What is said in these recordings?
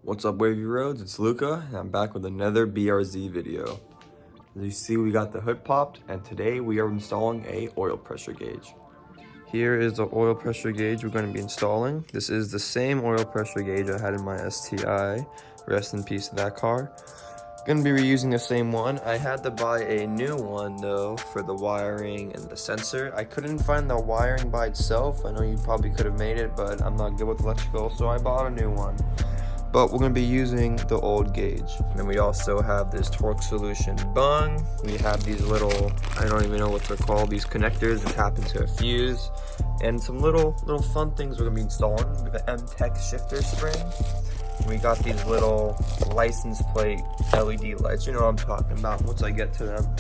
What's up, Wavy Roads? It's Luca, and I'm back with another BRZ video. As you see, we got the hood popped, and today we are installing a oil pressure gauge. Here is the oil pressure gauge we're going to be installing. This is the same oil pressure gauge I had in my STI. Rest in peace to that car. Gonna be reusing the same one. I had to buy a new one though for the wiring and the sensor. I couldn't find the wiring by itself. I know you probably could have made it, but I'm not good with electrical, so I bought a new one. But we're gonna be using the old gauge. And then we also have this torque solution bung. We have these little, I don't even know what they're called, these connectors that tap into a fuse. And some little fun things we're gonna be installing. We have an M-Tech shifter spring. We got these little license plate LED lights. You know what I'm talking about once I get to them.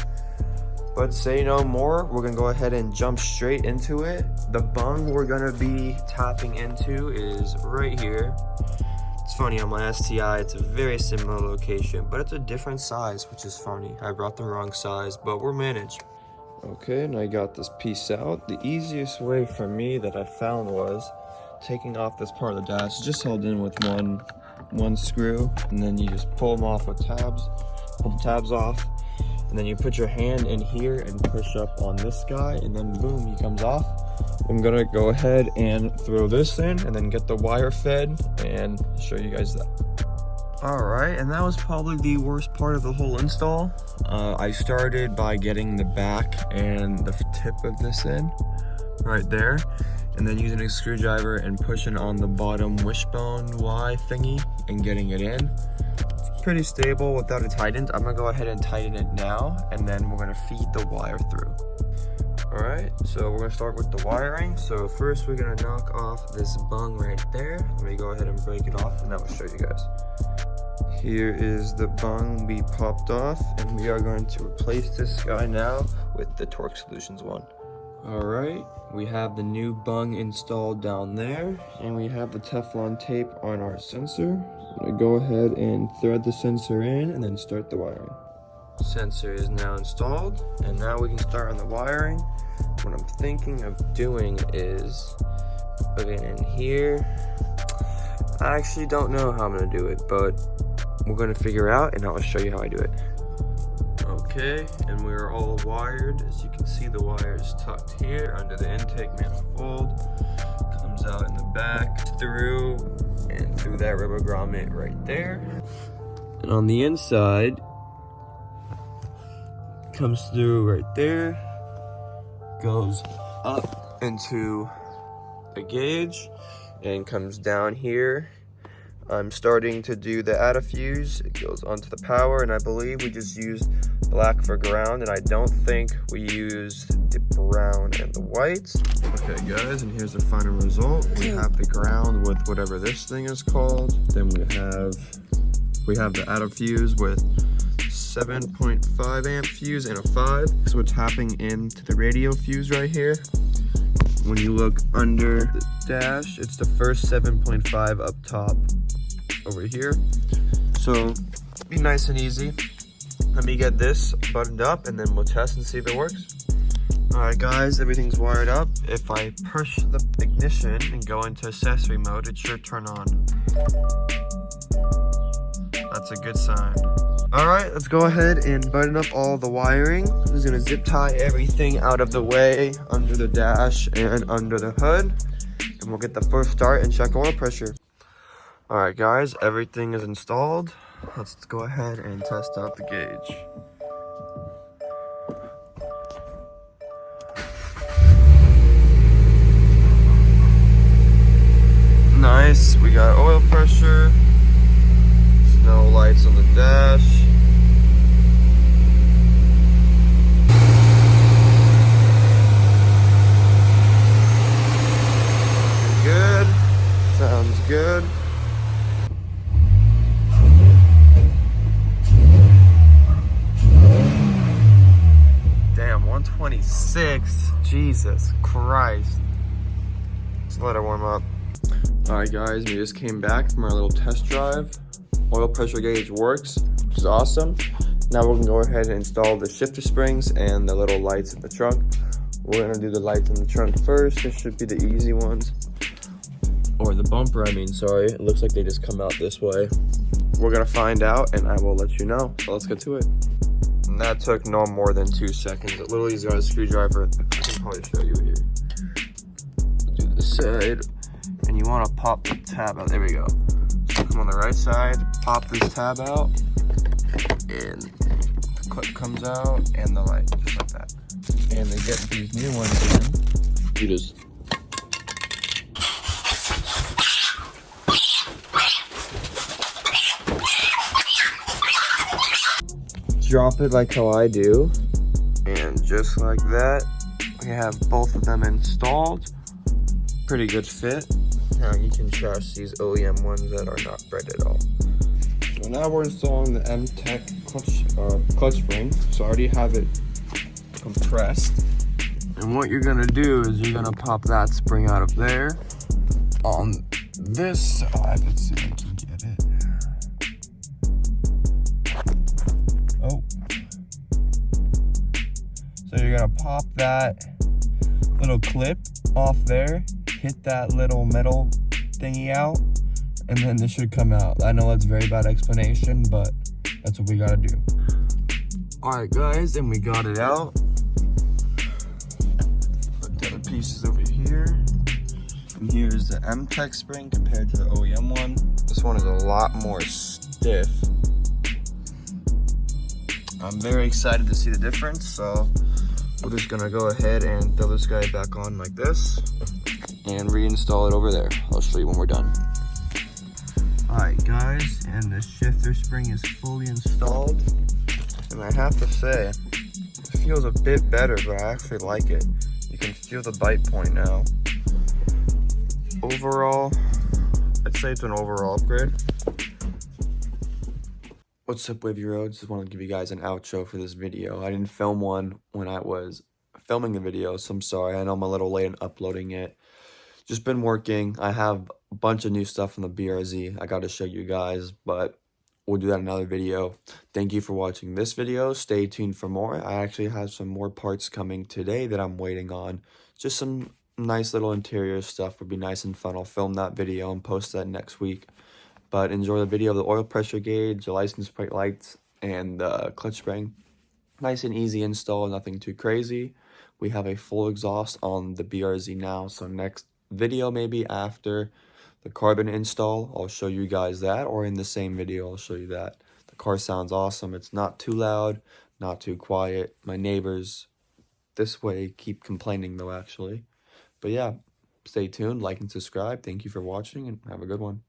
But say no more, we're gonna go ahead and jump straight into it. The bung we're gonna be tapping into is right here. It's funny, on my STI, it's a very similar location, but it's a different size, which is funny. I brought the wrong size, but we're managed. Okay, and I got this piece out. The easiest way for me that I found was taking off this part of the dash. It's just held in with one screw, and then you just pull them off with tabs, pull the tabs off, and then you put your hand in here and push up on this guy, and then boom, he comes off. I'm gonna go ahead and throw this in and then get the wire fed and show you guys that. All right, and that was probably the worst part of the whole install. I started by getting the back and the tip of this in right there, and then using a screwdriver and pushing on the bottom wishbone Y thingy and getting it in. It's pretty stable without it tightened. I'm gonna go ahead and tighten it now, and then we're gonna feed the wire through. All right, so we're gonna start with the wiring. So first we're gonna knock off this bung right there. Let me go ahead and break it off, and then we'll show you guys. Here is the bung we popped off, and we are going to replace this guy now with the Torque Solutions one. All right, we have the new bung installed down there, and we have the Teflon tape on our sensor. I'm gonna go ahead and thread the sensor in and then start the wiring. Sensor is now installed, and now we can start on the wiring. What I'm thinking of doing is putting it in here. I actually don't know how I'm gonna do it, but we're gonna figure out, and I'll show you how I do it. Okay, and we're all wired. As you can see, the wire is tucked here under the intake manifold. Comes out in the back, through, and through that rubber grommet right there. And on the inside, comes through right there, goes up into the gauge, and comes down here. I'm starting to do the fuse. It goes onto the power, and I believe we just used black for ground, and I don't think we used the brown and the white. Okay guys, and here's the final result. We have the ground with whatever this thing is called. Then we have the fuse with 7.5 amp fuse and a 5. So we're tapping into the radio fuse right here. When you look under the dash, it's the first 7.5 up top over here. So be nice and easy. Let me get this buttoned up, and then we'll test and see if it works. All right guys, everything's wired up. If I push the ignition and go into accessory mode, it should turn on. That's a good sign. All right, let's go ahead and button up all the wiring. I'm just gonna zip tie everything out of the way under the dash and under the hood, and we'll get the first start and check oil pressure. All right guys, everything is installed. Let's go ahead and test out the gauge. Nice, we got oil pressure. No lights on the dash. Good. Sounds good. Damn, 126. Jesus Christ. Let's let it warm up. Alright guys, we just came back from our little test drive. Oil pressure gauge works, which is awesome. Now we're gonna go ahead and install the shifter springs and the little lights in the trunk. We're gonna do the lights in the trunk first. This should be the easy ones. or the bumper, I mean, sorry. It looks like they just come out this way. We're gonna find out and I will let you know. So let's get to it. And that took no more than 2 seconds. It literally has got a screwdriver. I can probably show you here. Do this side. And you wanna pop the tab out. There we go. So come on the right side, pop this tab out, and the clip comes out, and the light, just like that. And to get these new ones in, you just drop it like how I do, and just like that, we have both of them installed. Pretty good fit. Now you can trust these OEM ones that are not bred at all. So now we're installing the M-Tech clutch spring. So I already have it compressed. And what you're gonna do is you're gonna pop that spring out of there on this side. Let's see if I can get it. Oh. So you're gonna pop that little clip off there, hit that little metal thingy out, and then this should come out. I know that's a very bad explanation, but that's what we gotta do. All right, guys, and we got it out. Put the other pieces over here. And here's the M-Tech spring compared to the OEM one. This one is a lot more stiff. I'm very excited to see the difference, so we're just gonna go ahead and throw this guy back on like this and reinstall it over there. I'll show you when we're done. All right, guys, and the shifter spring is fully installed. And I have to say, it feels a bit better, but I actually like it. You can feel the bite point now. Overall, I'd say it's an overall upgrade. What's up, Wavy Roads? Just want to give you guys an outro for this video. I didn't film one when I was filming the video, so I'm sorry. I know I'm a little late in uploading it. Just been working. I have a bunch of new stuff from the BRZ I got to show you guys, but we'll do that in another video. Thank you for watching this video. Stay tuned for more. I actually have some more parts coming today that I'm waiting on. Just some nice little interior stuff would be nice and fun. I'll film that video and post that next week. But enjoy the video of the oil pressure gauge, the license plate lights, and the clutch spring. Nice and easy install, nothing too crazy. We have a full exhaust on the BRZ now, so next video, maybe after the carbon install, I'll show you guys that, or in the same video, I'll show you that. The car sounds awesome. It's not too loud, not too quiet. My neighbors this way keep complaining though, actually. But yeah, stay tuned, like and subscribe. Thank you for watching, and have a good one.